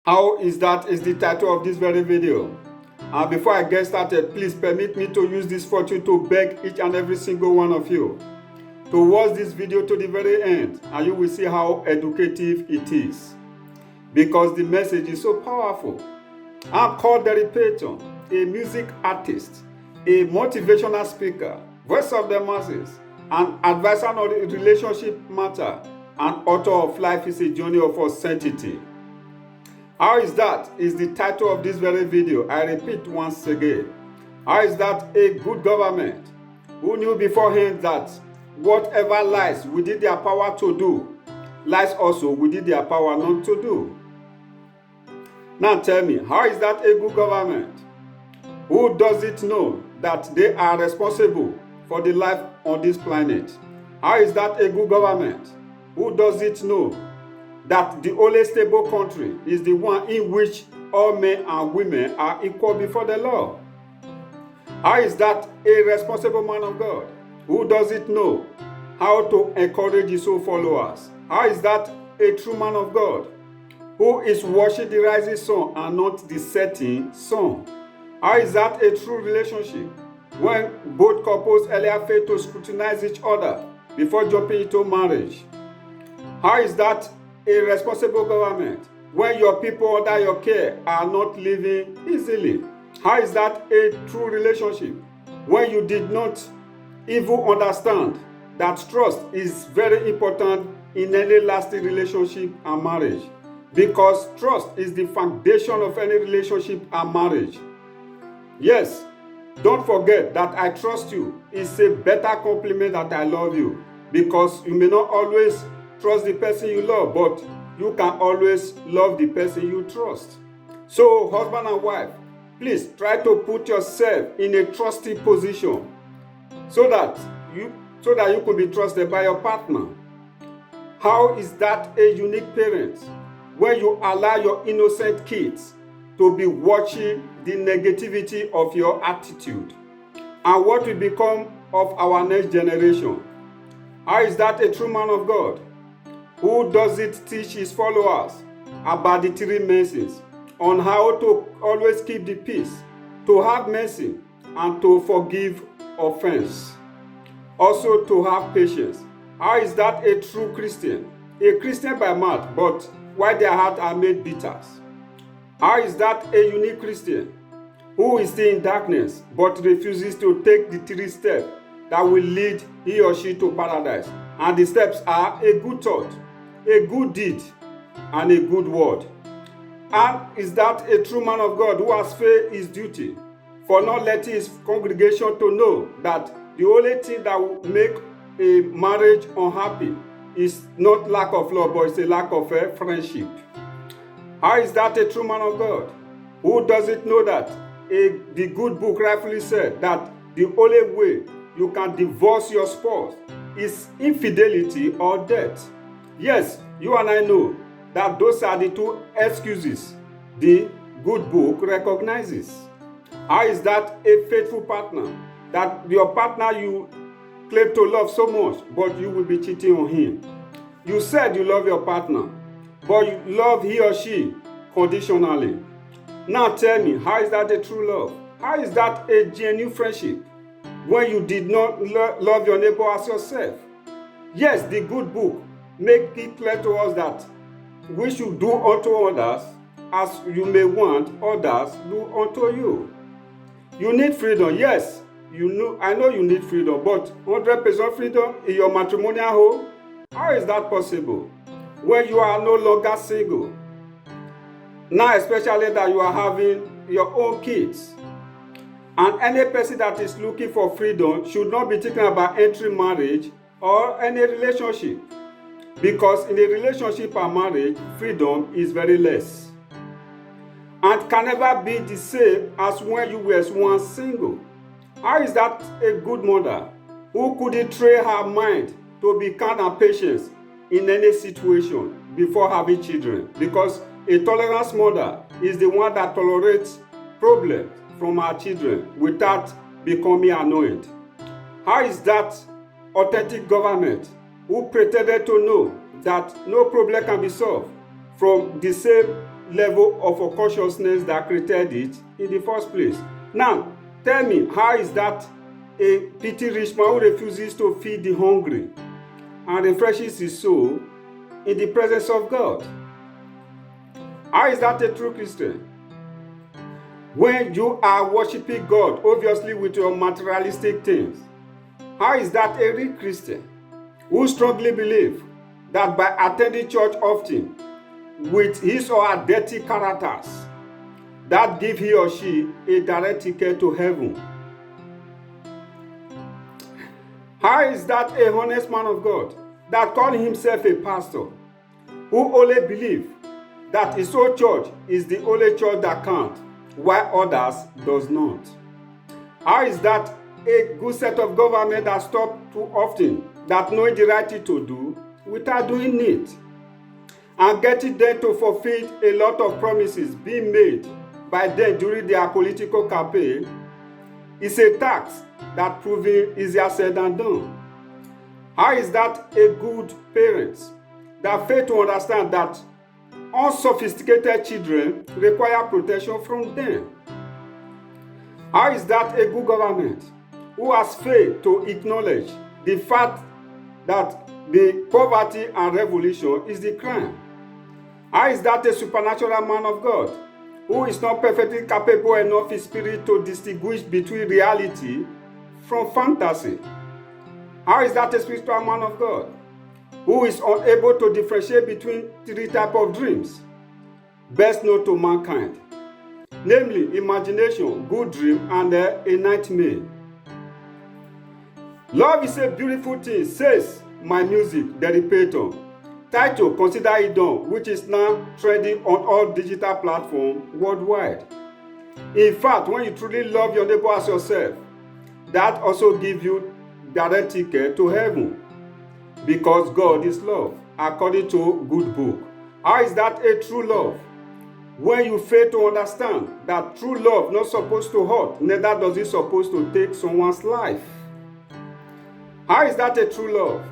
How is that is the title of this very video. And before I get started, please permit me to use this fortune to beg each and every single one of you to watch this video to the very end, and you will see how educative it is, because the message is so powerful. I'm called Derrick Peyton, a music artist, a motivational speaker, voice of the masses, an advisor on relationship matter, and author of Life is a Journey of Uncertainty. How is that is the title of this very video. I repeat once again. How is that a good government who knew beforehand that whatever lies within their power to do, lies also within their power not to do? Now tell me, how is that a good government who does it know that they are responsible for the life on this planet? How is that a good government who does it know that the only stable country is the one in which all men and women are equal before the law? How is that a responsible man of God who doesn't know how to encourage his own followers? How is that a true man of God who is watching the rising sun and not the setting sun? How is that a true relationship when both couples earlier fail to scrutinize each other before jumping into marriage? How is that a responsible government when your people under your care are not living easily? How is that a true relationship when you did not even understand that trust is very important in any lasting relationship and marriage? Because trust is the foundation of any relationship and marriage. Yes, don't forget that I trust you is a better compliment that I love you, because you may not always trust the person you love, but you can always love the person you trust. So, husband and wife, please try to put yourself in a trusting position so that you can be trusted by your partner. How is that a unique parent when you allow your innocent kids to be watching the negativity of your attitude and what will become of our next generation? How is that a true man of God who does it teach his followers about the three mercies, on how to always keep the peace, to have mercy, and to forgive offense? Also to have patience. How is that a true Christian? A Christian by mouth, but why their hearts are made bitter? How is that a unique Christian who is still in darkness but refuses to take the three steps that will lead he or she to paradise? And the steps are a good thought, a good deed, and a good word. And is that a true man of God who has failed his duty for not letting his congregation to know that the only thing that will make a marriage unhappy is not lack of love, but it's a lack of friendship? How is that a true man of God who doesn't know that the good book rightfully said that the only way you can divorce your spouse is infidelity or death? Yes, you and I know that those are the two excuses the good book recognizes. How is that a faithful partner, that your partner you claim to love so much, but you will be cheating on him? You said you love your partner, but you love he or she conditionally. Now tell me, how is that a true love? How is that a genuine friendship when you did not love your neighbor as yourself? Yes, the good book make it clear to us that we should do unto others as you may want others do unto you. You need freedom. Yes, I know you need freedom, but 100% freedom in your matrimonial home? How is that possible when you are no longer single? Now, especially that you are having your own kids. And any person that is looking for freedom should not be thinking about entering marriage or any relationship. Because in a relationship and marriage, freedom is very less and can never be the same as when you were once single. How is that a good mother who couldn't train her mind to be kind and patient in any situation before having children? Because a tolerant mother is the one that tolerates problems from her children without becoming annoyed. How is that authentic government who pretended to know that no problem can be solved from the same level of consciousness that created it in the first place. Now, tell me, how is that a petty rich man who refuses to feed the hungry and refreshes his soul in the presence of God? How is that a true Christian? When you are worshiping God, obviously with your materialistic things, how is that a real Christian who strongly believes that by attending church often with his or her dirty characters, that give he or she a direct ticket to heaven? How is that a honest man of God that calls himself a pastor, who only believes that his own church is the only church that counts, while others does not? How is that a good set of government that stop too often, that knowing the right thing to do without doing it, and getting them to fulfill a lot of promises being made by them during their political campaign is a task that proving easier said than done? How is that a good parent that fail to understand that unsophisticated children require protection from them? How is that a good government who has failed to acknowledge the fact that the poverty and revolution is the crime? How is that a supernatural man of God who is not perfectly capable enough in spirit to distinguish between reality from fantasy? How is that a spiritual man of God who is unable to differentiate between three types of dreams best known to mankind, namely imagination, good dream, and a nightmare? Love is a beautiful thing, says my music, Derrick Peyton. Title, Consider It Done, which is now trending on all digital platforms worldwide. In fact, when you truly love your neighbor as yourself, that also gives you direct ticket to heaven, because God is love, according to good book. How is that a true love? When you fail to understand that true love not supposed to hurt, neither does it supposed to take someone's life. How is that a true love?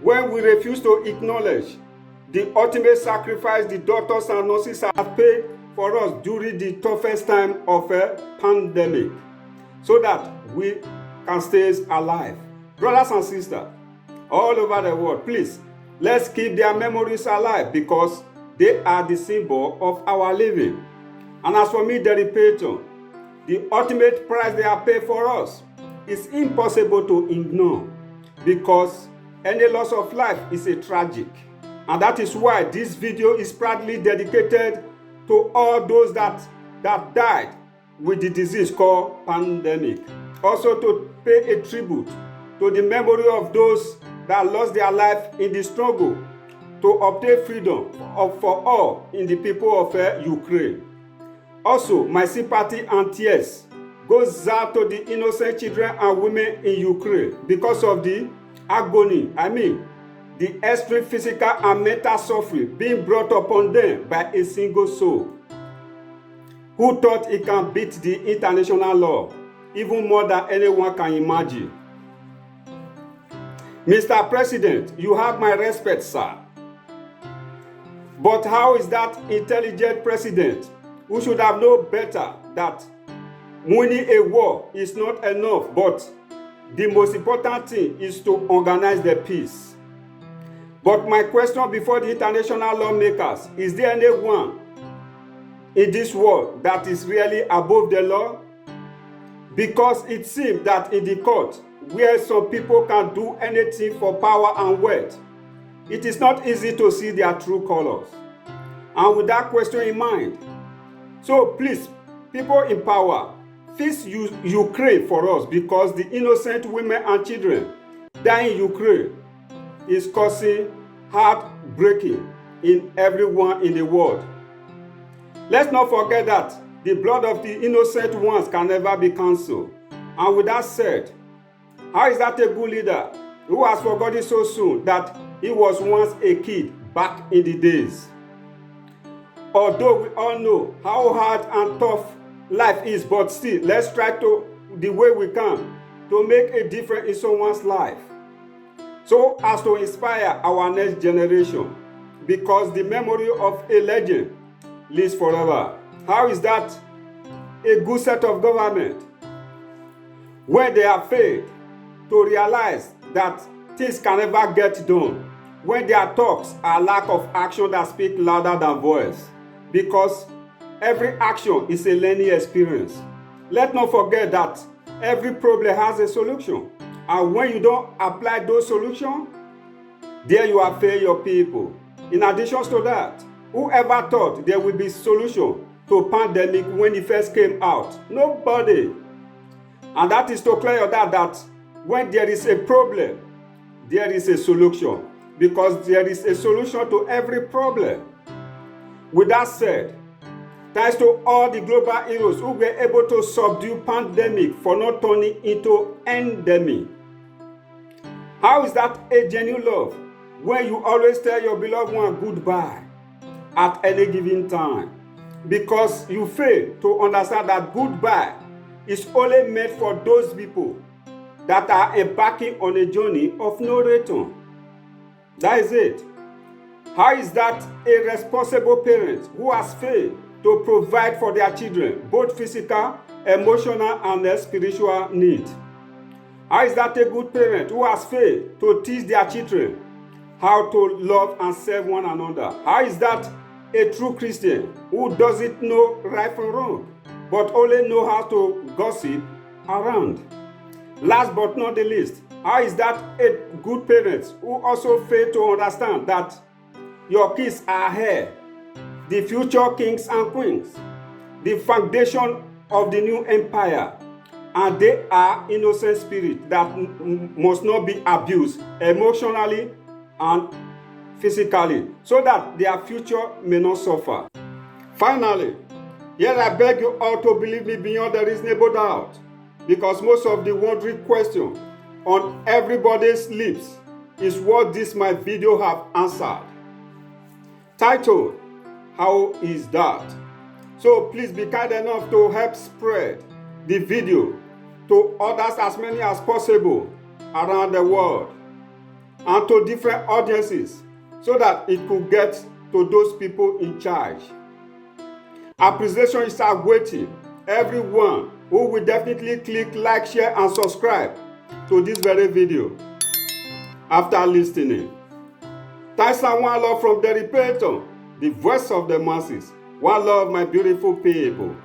When we refuse to acknowledge the ultimate sacrifice the doctors and nurses have paid for us during the toughest time of a pandemic, so that we can stay alive. Brothers and sisters all over the world, please, let's keep their memories alive, because they are the symbol of our living. And as for me, Derrick Peyton, the ultimate price they have paid for us is impossible to ignore, because any loss of life is a tragic. And that is why this video is proudly dedicated to all those that died with the disease called pandemic. Also to pay a tribute to the memory of those that lost their life in the struggle to obtain freedom for all in the people of Ukraine. Also, my sympathy and tears goes out to the innocent children and women in Ukraine because of the agony, the extreme physical and mental suffering being brought upon them by a single soul who thought it can beat the international law even more than anyone can imagine. Mr. President, you have my respect, sir. But how is that intelligent president, who should have known better that winning a war is not enough, but the most important thing is to organize the peace? But my question before the international lawmakers, is there anyone in this world that is really above the law? Because it seems that in the court, where some people can do anything for power and wealth, it is not easy to see their true colors. And with that question in mind, so please, people in power, fix Ukraine for us, because the innocent women and children dying in Ukraine is causing heartbreaking in everyone in the world. Let's not forget that the blood of the innocent ones can never be cancelled. And with that said, how is that a good leader who has forgotten so soon that he was once a kid back in the days? Although we all know how hard and tough life is, but still, let's try to, the way we can, to make a difference in someone's life, so as to inspire our next generation. Because the memory of a legend lives forever. How is that a good set of government? When they have failed to realize that things can never get done, when their talks are lack of action that speak louder than voice, because every action is a learning experience. Let's not forget that every problem has a solution, and when you don't apply those solutions, there you have failed your people. In addition to that, whoever thought there will be solution to pandemic when it first came out? Nobody. And that is to clear your doubt that when there is a problem, there is a solution, because there is a solution to every problem. With that said, thanks to all the global heroes who were able to subdue pandemic for not turning into endemic. How is that a genuine love when you always tell your beloved one goodbye at any given time? Because you fail to understand that goodbye is only meant for those people that are embarking on a journey of no return. That is it. How is that a responsible parent who has failed to provide for their children both physical, emotional, and spiritual needs? How is that a good parent who has failed to teach their children how to love and serve one another? How is that a true Christian who doesn't know right from wrong, but only know how to gossip around? Last but not the least, how is that a good parent who also fail to understand that your kids are here, the future kings and queens, the foundation of the new empire, and they are innocent spirits that must not be abused emotionally and physically, so that their future may not suffer. Finally, here I beg you all to believe me beyond a reasonable doubt, because most of the wondering question on everybody's lips is what this my video have answered. Titled, how is that? So please be kind enough to help spread the video to others, as many as possible around the world, and to different audiences, so that it could get to those people in charge. Appreciation is awaiting everyone who will definitely click like, share, and subscribe to this very video after listening. Thanks and one love from Derrick Peyton, the voice of the masses. One love, my beautiful people.